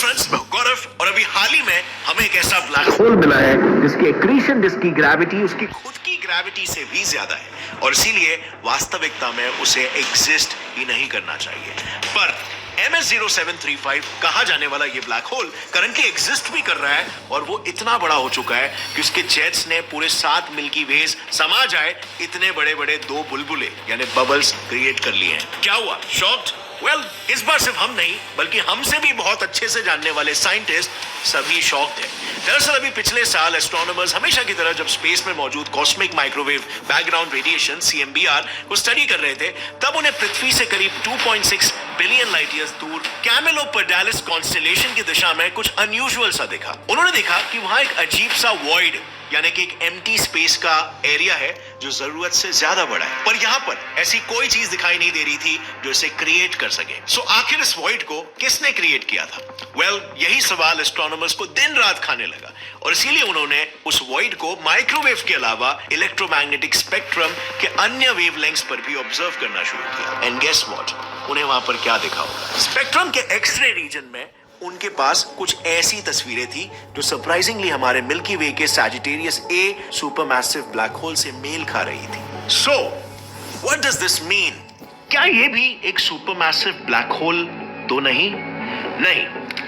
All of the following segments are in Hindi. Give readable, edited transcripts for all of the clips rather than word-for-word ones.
फ्रेंड्स, मैं गौरव और अभी हाल ही में हमें एक ऐसा ब्लैक होल मिला है जिसकी एक्रीशन डिस्क की ग्रेविटी उसकी खुद की ग्रेविटी से भी ज्यादा है और इसीलिए वास्तविकता में उसे एग्जिस्ट ही नहीं करना चाहिए। पर MS0735 कहा जाने वाला ये ब्लैक होल करंटली एग्जिस्ट भी कर रहा है और वो इतना बड़ा हो चुका है कि उसके जेट्स ने पूरे 7 मिल्की वेज समा जाए इतने बड़े बड़े 2 बुलबुले यानी बबल्स क्रिएट कर लिए हैं। क्या हुआ? शॉक्ड? वेल, इस बार सिर्फ हम नहीं बल्कि हमसे भी बहुत अच्छे से जानने वाले साइंटिस्ट सभी शॉक्ड हैं। दरअसल अभी पिछले साल एस्ट्रोनॉमर्स हमेशा की तरह जब स्पेस में मौजूद cosmic microwave background radiation CMBR को स्टडी कर रहे थे, तब उन्हें पृथ्वी से करीब 2.6 बिलियन लाइट ईयर्स दूर कैमेलोपर्डालिस कॉन्स्टेलेशन की दिशा में कुछ अनयूजुअल सा देखा। उन्होंने देखा कि वहां एक अजीब सा वॉइड यानी कि एक एम्प्टी स्पेस का एरिया है जो जरूरत से ज्यादा बड़ा है, पर यहाँ पर ऐसी कोई चीज दिखाई नहीं दे रही थी जो इसे क्रिएट कर सके। सो आखिर इस वॉइड को किसने क्रिएट किया था? वेल, यही सवाल एस्ट्रोनॉमर्स को दिन रात खाने लगा और इसीलिए उन्होंने उस वॉइड को माइक्रोवेव के अलावा इलेक्ट्रोमैग्नेटिक स्पेक्ट्रम के अन्य वेवलेंथ्स पर भी ऑब्जर्व करना शुरू किया। एंड गेस व्हाट, उन्हें वहां पर क्या दिखा होगा? स्पेक्ट्रम के एक्सरे रीजन में उनके पास कुछ ऐसी तस्वीरें थी जो सरप्राइजिंगली हमारे मिल्की वे के Sagittarius A supermassive black hole से मेल खा रही थी। So what does this mean? क्या ये भी एक सुपरमैसिव ब्लैक होल तो नहीं?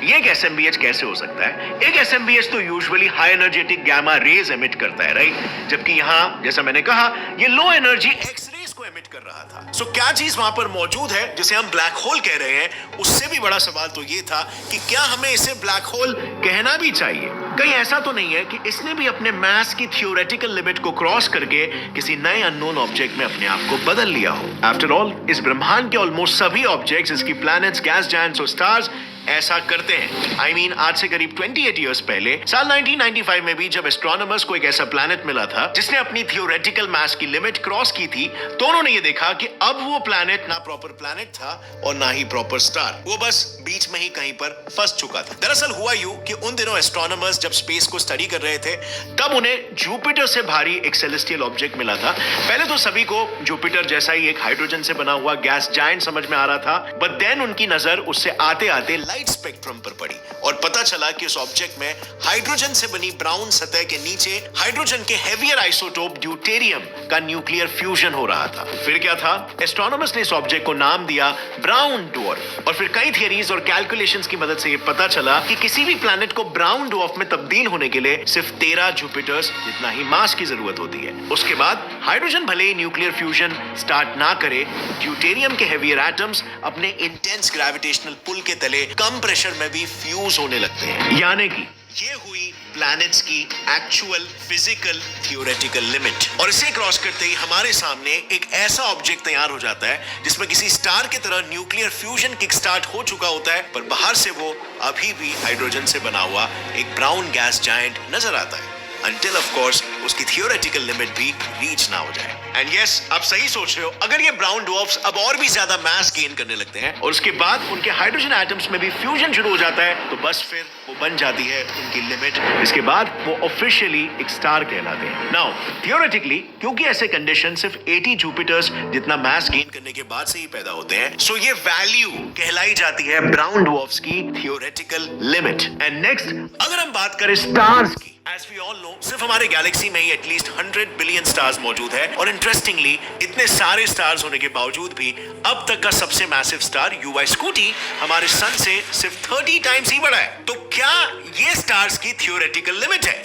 ये एक SMBH कैसे हो सकता है? एक SMBH तो usually high energetic gamma rays emit करता है, राइट? जबकि यहाँ जैसा मैंने कहा ये लो एनर्जी एक्स रेज को एमिट कर रहा था। सो क्या चीज वहां पर मौजूद है जिसे हम ब्लैक होल कह रहे हैं? उससे भी बड़ा सवाल तो ये था कि क्या हमें इसे ब्लैक होल कहना भी चाहिए? कहीं ऐसा तो नहीं है कि इसने भी अपने मास की थियोरेटिकल लिमिट को क्रॉस करके किसी नए अननोन ऑब्जेक्ट में अपने आप को बदल लिया हो? आफ्टर ऑल इस ब्रह्मांड के ऑलमोस्ट सभी ऑब्जेक्ट्स, इसकी प्लैनेट्स, गैस जायंट्स और स्टार्स ऐसा करते हैं। I mean, आज से करीब 28 इयर्स पहले साल 1995 में भी जब एस्ट्रोनॉमर्स को एक ऐसा प्लैनेट मिला था जिसने अपनी थियोरेटिकल मास की लिमिट क्रॉस की थी, तो उन्होंने ये देखा कि अब वो प्लैनेट ना प्रॉपर प्लैनेट था और ना ही प्रॉपर स्टार, वो बस बीच में ही कहीं पर फंस चुका था। दरअसल हुआ यूं कि उन दिनों एस्ट्रोनॉमर्स जब स्पेस को स्टडी कर रहे थे तब उन्हें जुपिटर से भारी एक सेलेस्टियल ऑब्जेक्ट मिला था। पहले तो सभी को जुपिटर जैसा ही एक हाइड्रोजन से बना हुआ गैस जायंट समझ में आ रहा था, बट देन उनकी नजर उससे आते आते लाइट स्पेक्ट्रम पर पड़ी और पता चला कि उस ऑब्जेक्ट में हाइड्रोजन से बनी ब्राउन सतह के नीचे हाइड्रोजन के हेवियर आइसोटोप ड्यूटेरियम का न्यूक्लियर फ्यूजन हो रहा था। फिर क्या था? एस्ट्रोनॉमर्स ने इस ऑब्जेक्ट को नाम दिया ब्राउन डॉर्फ और फिर कई थियरीज और कैलकुलेशंस की मदद से ये पता चला कि किसी भी प्लैनेट को ब्राउन डॉर्फ में तब्दील होने के लिए सिर्फ 13 जुपिटर्स जितना ही मास की जरूरत होती है। उसके बाद हाइड्रोजन भले ही न्यूक्लियर फ्यूजन स्टार्ट ना करे, ड्यूटेरियम के हेवियर एटम्स अपने इंटेंस ग्रेविटेशनल पुल के तले कम प्रेशर में भी फ्यूज होने लगते हैं। यानी कि ये हुई प्लैनेट्स की एक्चुअल फिजिकल थियोरेटिकल लिमिट और इसे क्रॉस करते ही हमारे सामने एक ऐसा ऑब्जेक्ट तैयार हो जाता है जिसमें किसी स्टार की तरह न्यूक्लियर फ्यूजन किक स्टार्ट हो चुका होता है, पर बाहर से वो अभी भी हाइड्रोजन से बना हुआ एक ब्राउन गैस जायंट नजर आता है, until of course उसकी theoretical limit भी रीच ना हो जाए। एंड यस, आप सही सोच रहे हो, अगर ये ब्राउन डॉर्फ्स अब और भी ज्यादा मास गेन करने लगते हैं और उसके बाद उनके हाइड्रोजन एटम्स में भी फ्यूजन शुरू हो जाता है, तो बस फिर वो बन जाती है उनकी लिमिट। इसके बाद वो ऑफिशियली एक स्टार कहलाते हैं। नाउ थियोरेटिकली क्योंकि ऐसे कंडीशन सिर्फ 80 जुपिटर्स जितना मास गेन करने के बाद से ही पैदा होते हैं, सो ये वैल्यू कहलाई जाती है ब्राउन डॉर्फ्स की थियोरेटिकल लिमिट। एंड नेक्स्ट अगर हम बात करें स्टार्स की, As we all know, सिर्फ हमारे गैलेक्सी में ही एटलीस्ट 100 बिलियन स्टार्स मौजूद है और इंटरेस्टिंगली इतने सारे स्टार्स होने के बावजूद भी अब तक का सबसे मैसिव स्टार UY स्कूटी हमारे सन से सिर्फ 30 टाइम्स ही बड़ा है। तो क्या ये स्टार्स की थियोरेटिकल लिमिट है?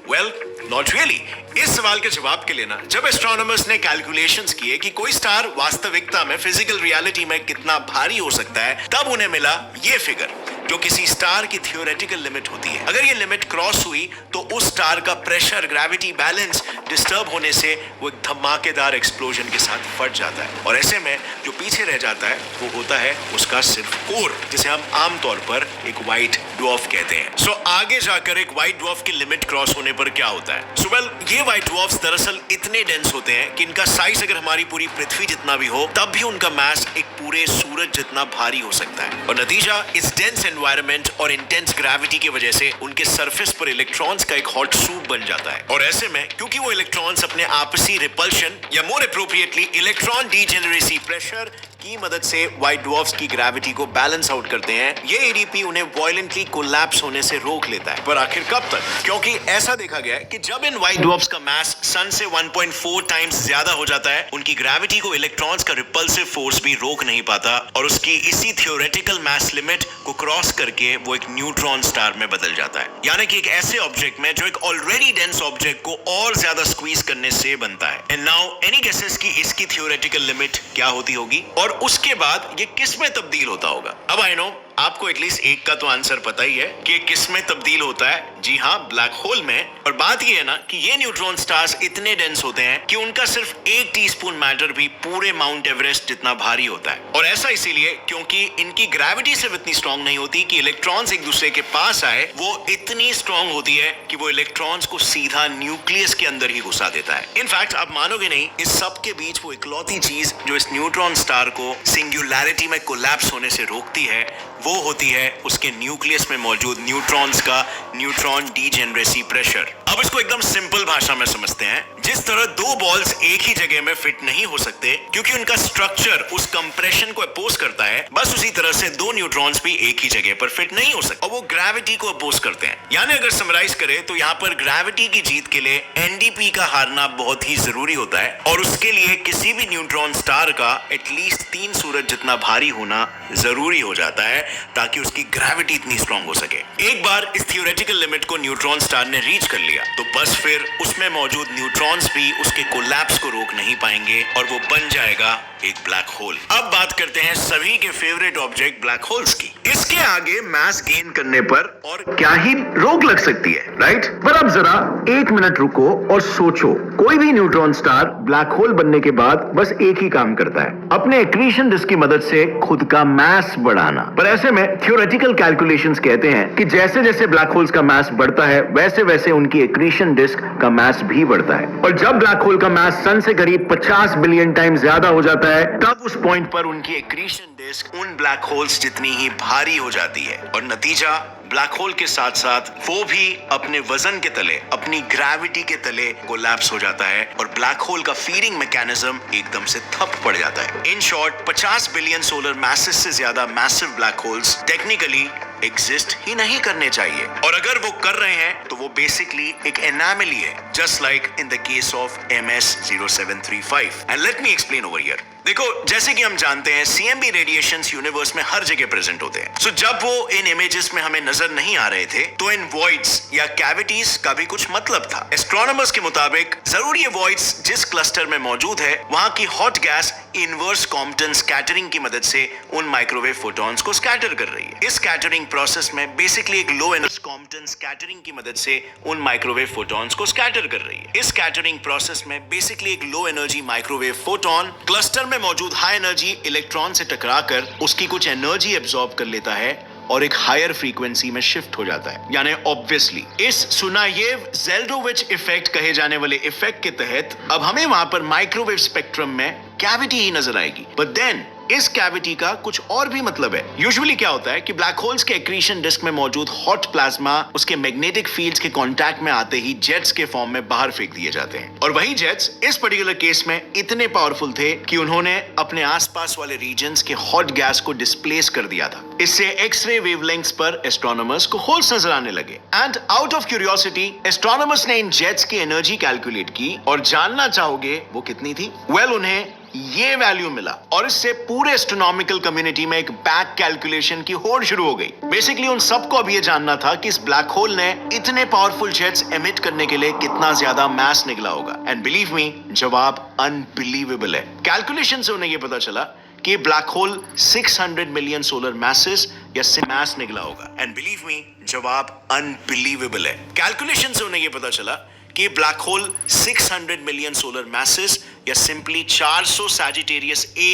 Well, not really. इस सवाल के जवाब के लिए ना जब एस्ट्रोनॉमर्स ने कैलकुलेशंस किए कि कोई स्टार वास्तविकता में फिजिकल रियलिटी में कितना भारी हो सकता है, तब उन्हें मिला ये फिगर जो किसी स्टार की थियोरेटिकल लिमिट होती है। अगर ये लिमिट क्रॉस हुई तो उस स्टार का प्रेशर ग्रेविटी बैलेंस डिस्टर्ब होने से वो एक धमाकेदार एक्सप्लोजन के साथ फट जाता है और ऐसे में जो पीछे रह जाता है वो होता है उसका सिर्फ कोर, जिसे हम आमतौर पर एक व्हाइट ड्वार्फ कहते हैं। सो आगे जाकर एक व्हाइट ड्वार्फ की लिमिट क्रॉस होने पर क्या होता है? सो वेल, ये व्हाइट ड्वार्फ्स दरअसल इतने डेंस होते हैं कि इनका साइज अगर हमारी पूरी पृथ्वी जितना भी हो तब भी उनका मास एक पूरे सूरज जितना भारी हो सकता है और नतीजा इस डेंस एनवायरनमेंट और इंटेंस ग्रेविटी की वजह से उनके सरफेस पर इलेक्ट्रॉन्स का एक हॉट सूप बन जाता है और ऐसे में क्योंकि वो इलेक्ट्रॉन्स अपने आपसी रिपल्शन या मोर एप्रोप्रिएटली इलेक्ट्रॉन डीजेनरेसी प्रेशर की मदद से व्हाइट ड्वार्फ्स की ग्रेविटी को बैलेंस आउट करते हैं, ये एडीपी उन्हें वायलेंटली कोलैप्स होने से रोक लेता है। पर आखिर कब तक? क्योंकि ऐसा देखा गया है कि जब इन व्हाइट ड्वार्फ्स का मास सन से 1.4 टाइम्स ज्यादा हो जाता है, उनकी ग्रेविटी को इलेक्ट्रॉन्स का रिपल्सिव फोर्स भी रोक नहीं पाता और उसकी इसी थियोरेटिकल मास लिमिट को क्रॉस करके वो एक न्यूट्रॉन स्टार में बदल जाता है। यानी कि एक ऐसे ऑब्जेक्ट में जो एक ऑलरेडी डेंस ऑब्जेक्ट को और ज्यादा स्क्वीज करने से बनता है। एंड नाउ एनी गेसेस की इसकी थियोरेटिकल लिमिट क्या होती होगी और उसके बाद ये किस में तब्दील होता होगा? अब आई नो आपको एटलीस्ट एक का तो आंसर पता ही है कि किस में तब्दील होता है। जी हाँ, ब्लैक होल में। और बात ये है ना कि ये न्यूट्रॉन स्टार्स इतने डेंस होते हैं कि उनका सिर्फ 1 टीस्पून मैटर भी पूरे माउंट एवरेस्ट जितना भारी होता है। और ऐसा इसीलिए क्योंकि इनकी ग्रेविटी सिर्फ इतनी स्ट्रांग नहीं होती कि इलेक्ट्रॉन्स एक दूसरे के पास आए, वो इतनी स्ट्रांग होती है कि वो इलेक्ट्रॉन्स को सीधा न्यूक्लियस के अंदर ही घुसा देता है। इनफैक्ट आप मानोगे नहीं, इस सब के बीच वो इकलौती चीज जो इस न्यूट्रॉन स्टार को सिंगुलैरिटी में कोलैप्स होने से रोकती है, वो होती है उसके न्यूक्लियस में मौजूद न्यूट्रॉन्स का न्यूट्रॉन डीजेनरेसी प्रेशर। अब इसको एकदम सिंपल भाषा में समझते हैं। जिस तरह 2 बॉल्स एक ही जगह में फिट नहीं हो सकते क्योंकि उनका स्ट्रक्चर उस कंप्रेशन को अपोज करता है, बस उसी तरह से 2 न्यूट्रॉन्स भी एक ही जगह पर फिट नहीं हो सकते और वो ग्रेविटी को अपोज करते हैं। यानी अगर समराइज करें तो यहाँ पर ग्रेविटी की जीत के लिए एनडीपी का हारना बहुत ही जरूरी होता है और उसके लिए किसी भी न्यूट्रॉन स्टार का एटलीस्ट 3 सूरज जितना भारी होना जरूरी हो जाता है ताकि उसकी ग्रेविटी इतनी स्ट्रांग हो सके। एक बार इस थियोरेटिकल लिमिट को न्यूट्रॉन स्टार ने रीच कर लिया तो बस फिर उसमें मौजूद न्यूट्रॉन्स भी उसके कोलैप्स को रोक नहीं पाएंगे और वो बन जाएगा एक ब्लैक होल। अब बात करते हैं सभी के फेवरेट ऑब्जेक्ट ब्लैक होल्स की। इसके आगे मास गेन करने पर और क्या ही रोक लग सकती है, राइट? पर अब जरा 1 मिनट रुको और सोचो, कोई भी न्यूट्रॉन स्टार ब्लैक होल बनने के बाद बस एक ही काम करता है, अपने एक्रीशन डिस्क की मदद से खुद का मास बढ़ाना। पर ऐसे में थियोरेटिकल कैलकुलेशंस कहते हैं कि जैसे जैसे ब्लैक होल्स का मास बढ़ता है वैसे वैसे उनकी एक्रीशन डिस्क का मास भी बढ़ता है और जब ब्लैक होल का मास सन से करीब 50 बिलियन टाइम ज्यादा हो जाता है तब उस पॉइंट पर उनकी एक्रीशन डिस्क उन ब्लैक होल्स जितनी ही भारी हो जाती है और नतीजा ब्लैक होल के साथ साथ वो भी अपने वजन के तले, अपनी ग्रेविटी के तले कोलैप्स हो जाता है और ब्लैक होल का फीडिंग मैकेनिज्म एकदम से ठप पड़ जाता है। In short 50 billion solar masses से ज्यादा massive black holes technically exist ही नहीं करने चाहिए और अगर वो कर रहे हैं तो वो बेसिकली एक एनोमली है, just like in the case of MS0735। And let me explain over here. देखो, जैसे कि हम जानते हैं CMB रेडिएशंस यूनिवर्स में हर जगह प्रेजेंट होते हैं। सो जब वो इन इमेजेस में हमें नजर नहीं आ रहे थे तो इन वॉइड्स या कैविटीज का भी कुछ मतलब था। एस्ट्रोनॉमर्स के मुताबिक जरूर ये वॉइड्स जिस क्लस्टर में मौजूद है वहां की hot gas inverse Compton scattering की मदद से उन माइक्रोवेव फोटॉन्स को स्कैटर कर रही है। इस स्कैटरिंग प्रोसेस में बेसिकली एक लो एनर्जी कॉम्पटन स्कैटरिंग की मदद से उन माइक्रोवेव फोटॉन्स को स्कैटर कर रही है। इस स्कैटरिंग प्रोसेस में बेसिकली एक low energy microwave photon cluster में मौजूद हाई एनर्जी इलेक्ट्रॉन से टकराकर उसकी कुछ एनर्जी एब्जॉर्ब कर लेता है और एक हायर फ्रीक्वेंसी में शिफ्ट हो जाता है। यानी ऑब्वियसली इस सुनायेव जेल्डोविच इफेक्ट कहे जाने वाले इफेक्ट के तहत अब हमें वहां पर माइक्रोवेव स्पेक्ट्रम में कैविटी ही नजर आएगी। बट देन इस कैविटी का कुछ और भी मतलब है। यूजुअली क्या होता है कि ब्लैक होल्स के एक्रीशन डिस्क में मौजूद हॉट प्लाज्मा उसके मैग्नेटिक फील्ड्स के कांटेक्ट में आते ही जेट्स के फॉर्म में बाहर फेंक दिए जाते हैं और वही जेट्स इस पर्टिकुलर केस में इतने पावरफुल थे कि उन्होंने अपने आसपास वाले रीजन्स के हॉट गैस को डिस्प्लेस कर दिया था। इससे एक्स-रे वेवलेंथ्स पर एस्ट्रोनॉमर्स को होल्स नजर आने लगे and out of curiosity astronomers ने इन जेट्स की एनर्जी कैलकुलेट की और जानना चाहोगे वो कितनी थी? उन्हें ये वैल्यू मिला और इससे पूरे एस्ट्रोनॉमिकल कम्युनिटी में एक बैक कैलकुलेशन की होड़ शुरू हो गई। बेसिकली उन सबको अब ये जानना था कि इस ब्लैक होल ने इतने पावरफुल जेट्स एमिट करने के लिए कितना ज्यादा मास निकला होगा। एंड बिलीव मी, जवाब अनबिलीवेबल है। कैलकुलेशन से उन्हें ये पता चला कि black hole 600 million solar masses या मास निकला होगा। एंड बिलीव मी, जवाब अनबिलीवेबल है। कैलकुलेशन से उन्हें ये पता चला कि black hole 600 million solar masses या simply 400 Sagittarius A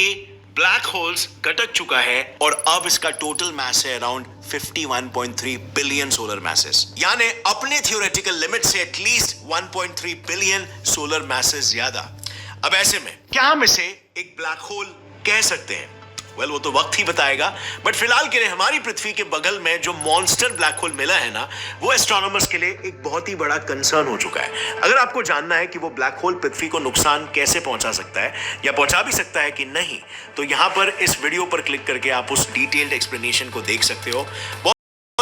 black holes कटक चुका है और अब इसका टोटल मास है अराउंड 51.3 बिलियन सोलर मैसेस, यानी अपने थियोरेटिकल लिमिट से एटलीस्ट 1.3 बिलियन सोलर मैसेस ज्यादा। अब ऐसे में क्या हम इसे एक ब्लैक होल कह सकते हैं? वेल वो तो वक्त ही बताएगा, बट फिलहाल के लिए हमारी पृथ्वी के बगल में जो मॉन्स्टर ब्लैक होल मिला है ना, वो एस्ट्रोनॉमर्स के लिए एक बहुत ही बड़ा कंसर्न हो चुका है। अगर आपको जानना है कि वो ब्लैक होल पृथ्वी को नुकसान कैसे पहुंचा सकता है या पहुंचा भी सकता है कि नहीं, तो यहां पर इस वीडियो पर क्लिक करके आप उस डिटेल्ड एक्सप्लेनेशन को देख सकते हो।